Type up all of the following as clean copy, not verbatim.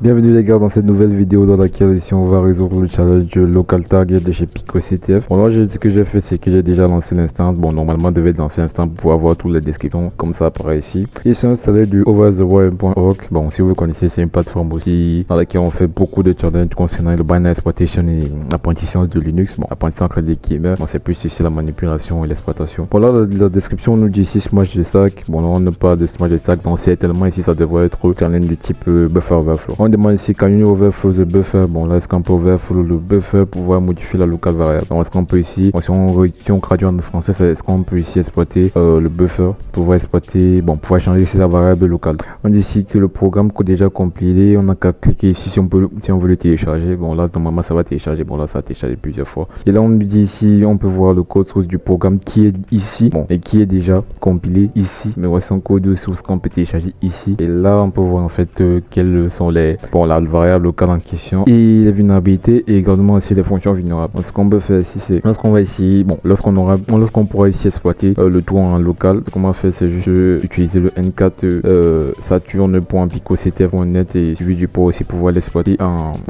Bienvenue les gars dans cette nouvelle vidéo dans laquelle ici on va résoudre le challenge local target de chez PicoCTF. Bon là ce que j'ai fait c'est que j'ai déjà lancé l'instance. Bon normalement je devait lancer l'instance pour avoir toutes les descriptions comme ça apparaît ici. Et c'est installé du overthewire.org. Bon si vous connaissez c'est une plateforme aussi dans laquelle on fait beaucoup de challenges concernant le binary exploitation et l'apprentissage de Linux. Bon apprentissage des gamers, bon, c'est plus ici la manipulation et l'exploitation. Bon là la description nous dit ici smash de stack. Bon là on n'a pas de smash de stack donc c'est tellement ici ça devrait être challenge de type buffer overflow. On demande ici can you overflow the buffer. Bon là est-ce qu'on peut overflow le buffer pour pouvoir modifier la local variable. Donc est-ce qu'on peut ici, bon, si on traduit en français, est-ce qu'on peut ici exploiter le buffer pour pouvoir exploiter, bon pouvoir changer ici la variable locale. On dit ici que le programme est déjà compilé, on n'a qu'à cliquer ici si on veut le télécharger. Bon là normalement ça va télécharger, bon là ça a téléchargé plusieurs fois. Et là on nous dit ici on peut voir le code source du programme qui est ici, bon et qui est déjà compilé ici, mais voici un code source qu'on peut télécharger ici. Et là on peut voir en fait quelles sont les, bon la variable locale en question et les vulnérabilités et également aussi les fonctions vulnérables. Donc, ce qu'on peut faire ici c'est lorsqu'on va ici, bon lorsqu'on pourra ici exploiter le tout en local, ce qu'on va faire c'est juste utiliser le N4 saturn.picoctf.net et suivi du port aussi pour pouvoir l'exploiter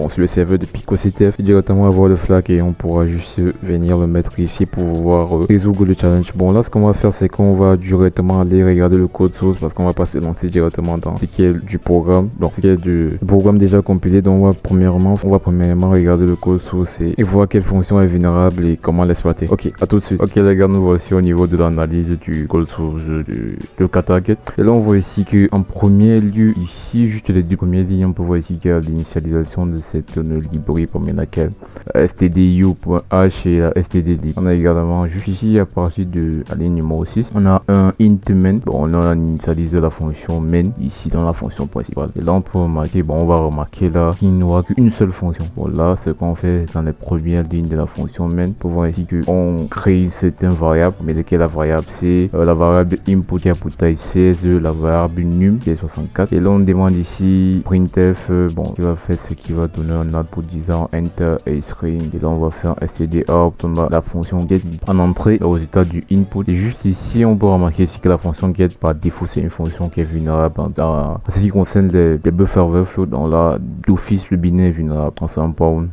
sur le serveur de PicoCTF, directement avoir le flag et on pourra juste venir le mettre ici pour pouvoir résoudre le challenge. Bon là ce qu'on va faire c'est qu'on va directement aller regarder le code source parce qu'on va pas se lancer directement dans ce qui est du programme, donc ce qui est du programme déjà compilé. Donc on va premièrement regarder le code source et voir quelle fonction est vulnérable et comment l'exploiter. Ok, à tout de suite. Ok les gars, nous voici au niveau de l'analyse du code source de Target. Et là on voit ici que en premier lieu ici, juste les deux premières lignes, on peut voir ici qu'il y a l'initialisation de cette librairie parmi laquelle stdu.h et la stdlib. On a également juste ici à partir de la ligne numéro 6, on a un int main. Bon là on initialise la fonction main ici dans la fonction principale. Et là on peut remarquer, bon on va remarquer là qu'il n'y aura qu'une seule fonction. Bon là ce qu'on fait dans les premières lignes de la fonction main, pour voir ici que on crée certaines variables, mais lequel la variable c'est la variable input qui a pour taille 16, la variable num qui est 64. Et là on demande ici printf, bon qui va faire ce qui va donner un output disant enter a string. Et là on va faire stdout, on a la fonction get en entrée le résultat du input. Et juste ici on peut remarquer ici que la fonction get par défaut c'est une fonction qui est vulnérable en ce qui concerne les buffer overflow. Dans là d'office le binaire est vulnérable,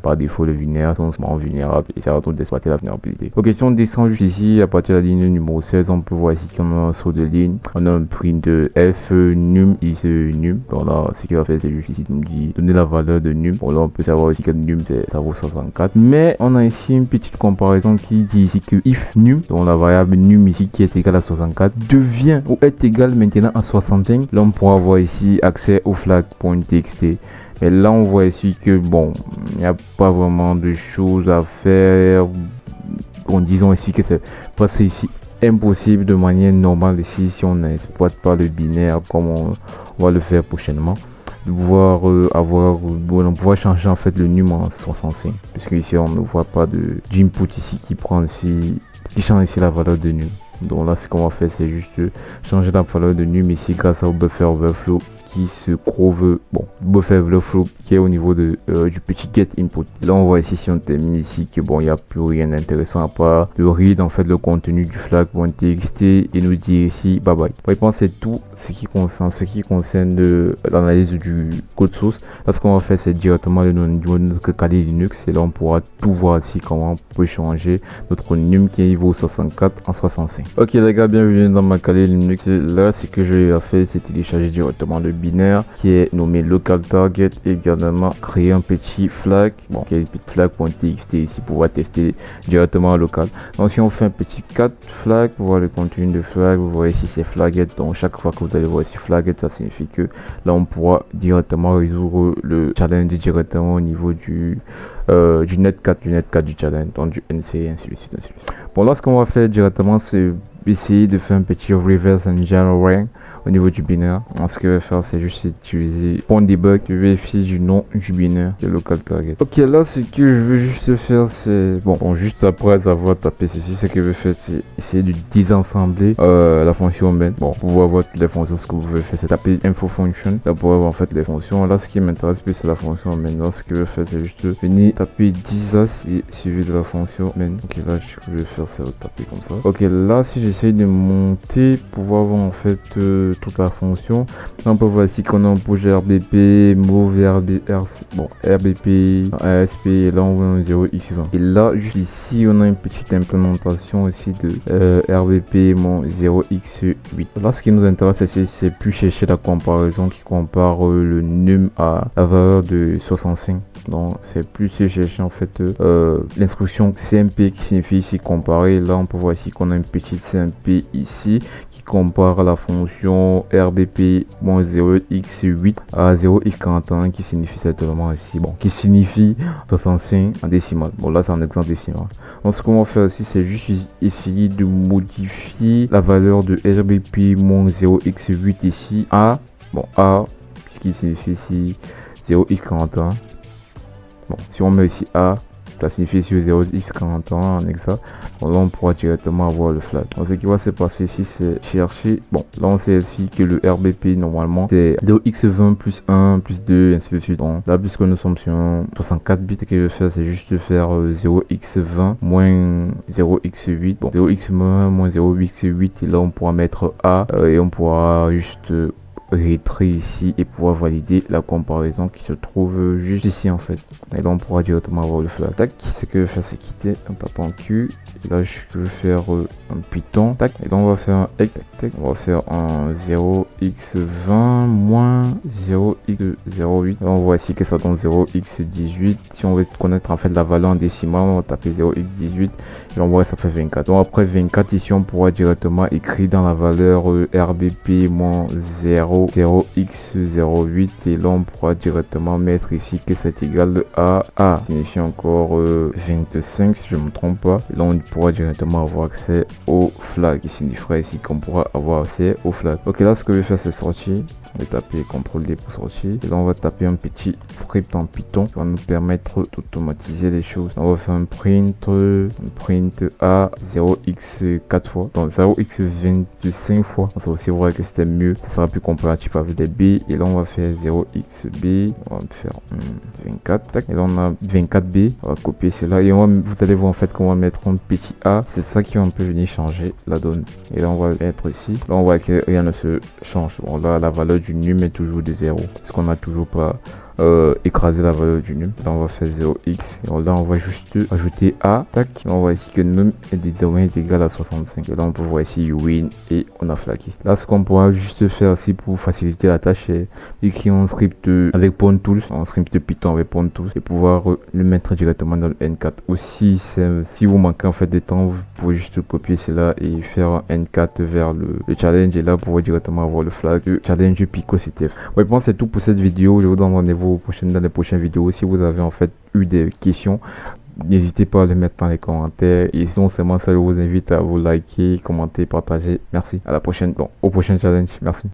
par défaut les binaires sont vulnérables et ça va donc d'exploiter la vulnérabilité. Ok, si on descend juste ici à partir de la ligne numéro 16, on peut voir ici qu'on a un saut de ligne, on a un print de f num ici num. Donc là ce qu'il va faire c'est juste ici nous dit donner la valeur de num. Bon là on peut savoir ici que num ça vaut 64, mais on a ici une petite comparaison qui dit ici que if num, donc la variable num ici qui est égale à 64 devient ou est égale maintenant à 65, là on pourra avoir ici accès au flag.txt. Et là on voit ici que bon il n'y a pas vraiment de choses à faire. En disant ici que c'est presque ici impossible de manière normale ici si on n'exploite pas le binaire comme on va le faire prochainement, de pouvoir on pourra changer en fait le num en 65 puisque ici on ne voit pas d'input ici qui change ici la valeur de num. Donc là ce qu'on va faire c'est juste changer la valeur de num ici grâce au buffer overflow qui se trouve, buffer overflow qui est au niveau du petit get input. Là on voit ici si on termine ici que bon il n'y a plus rien d'intéressant à part le read en fait le contenu du flag.txt et nous dire ici bye bye. Je pense c'est tout ce qui concerne l'analyse du code source. Là ce qu'on va faire c'est directement le niveau de notre Kali Linux et là on pourra tout voir ici comment on peut changer notre num qui est niveau 64 en 65. Ok les gars, bienvenue dans ma Kali Linux. Là ce que j'ai fait c'est télécharger directement le binaire qui est nommé local target, également créer un petit flag, bon qui est petit flag.txt ici pour pouvoir tester directement en local. Donc si on fait un petit cat flag pour voir le contenu de flag, vous voyez ici c'est flaget. Donc chaque fois que vous allez voir ici flaget, ça signifie que là on pourra directement résoudre le challenge directement au niveau du netcat du challenge, donc du NC et ainsi de suite. Bon là ce qu'on va faire directement c'est essayer de faire un petit reverse engineering au niveau du binaire. Alors, ce que je vais faire c'est juste utiliser .debug, je vérifie du nom du binaire qui est local target. Ok, là ce que je veux juste faire c'est bon juste après avoir tapé ceci, ce que je vais faire c'est essayer de désassembler la fonction main. Bon pour voir toutes les fonctions, ce que vous pouvez faire c'est taper info function là pour avoir en fait les fonctions. Là ce qui m'intéresse plus c'est la fonction main. Là ce que je vais faire c'est juste venir taper disas et suivi de la fonction main. Ok, là ce que je vais faire c'est taper comme ça. Ok, là si j'essaye de monter pour voir en fait toute la fonction. Là, on peut voir ici qu'on a un projet RBP, Move, RBP, ASP, et là on voit un 0x20. Et là, juste ici, on a une petite implémentation aussi de RBP 0x8. Là, ce qui nous intéresse ici, c'est plus chercher la comparaison qui compare le num à la valeur de 65. Donc, c'est plus chercher en fait l'instruction CMP qui signifie ici comparer. Là, on peut voir ici qu'on a une petite CMP ici qui compare la fonction RBP-0x8 à 0x41 qui signifie certainement ici, bon, qui signifie 65 en décimal. Bon, là, c'est un exemple décimal. Donc, ce qu'on va faire ici, c'est juste essayer de modifier la valeur de RBP-0x8 ici à, bon, A, ce qui signifie ici 0x41. Bon, si on met ici A, ça signifie sur 0x41 en exact. Bon, là on pourra directement avoir le flag. Donc ce qui va se passer ici, c'est chercher. Bon, là on sait ici que le RBP normalement c'est 0x20 plus 1 plus 2 et ainsi de suite. Donc là, puisque nous sommes sur 64 bits, ce que je vais faire, c'est juste faire 0x20 moins 0x8. Bon, 0x20 moins 0x8 et là on pourra mettre A et on pourra juste retrait ici et pouvoir valider la comparaison qui se trouve juste ici en fait. Et là on pourra directement avoir le flag. Tac, ce que je vais faire, c'est quitter en tapant Q. Et là je vais faire un Python. Tac, et là on va faire un tac, tac. On va faire un 0x20 moins 0x08. Là on voit ici que ça donne 0x18. Si on veut connaître en fait la valeur en décimal, on va taper 0x18 et là on voit que ça fait 24. Donc après 24 ici on pourra directement écrire dans la valeur RBP moins 0x08 et là on pourra directement mettre ici que c'est égal à A signifie encore 25 si je ne me trompe pas. Et là on pourra directement avoir accès au flag qui signifierait ici qu'on pourra avoir accès au flag. Ok, là ce que je vais faire c'est sortir. On va taper CTRL D pour sortir et là on va taper un petit script en Python qui va nous permettre d'automatiser les choses. On va faire un print A 0x4 fois, donc 0x25 fois. C'est aussi vrai que c'était mieux, ça sera plus comparatif avec les B. Et là on va faire 0xb, on va faire 24 tac. Et là on a 24b, on va copier cela et vous allez voir en fait qu'on va mettre un petit A. C'est ça qui va un peu venir changer la donne. Et là on va mettre ici, là on voit que rien ne se change. Bon, là la valeur du num est toujours de 0 parce qu'on n'a toujours pas écraser la valeur du num. Là on va faire 0x et là on va juste ajouter A. Tac, là, on voit ici que num est désormais égal à 65 et là on peut voir ici win et on a flagué. Là ce qu'on pourra juste faire aussi pour faciliter la tâche, c'est écrire un script avec PwnTools, un script Python avec PwnTools et pouvoir le mettre directement dans le N4. Aussi si vous manquez en fait de temps, vous pouvez juste copier cela et faire un N4 vers le challenge et là vous pouvez directement avoir le flag le challenge PicoCTF. Ouais, bon c'est tout pour cette vidéo. Je vous donne rendez-vous dans les prochaines vidéos. Si vous avez en fait eu des questions, n'hésitez pas à les mettre dans les commentaires et sinon seulement ça, je vous invite à vous liker, commenter, partager. Merci, à la prochaine, bon, au prochain challenge. Merci.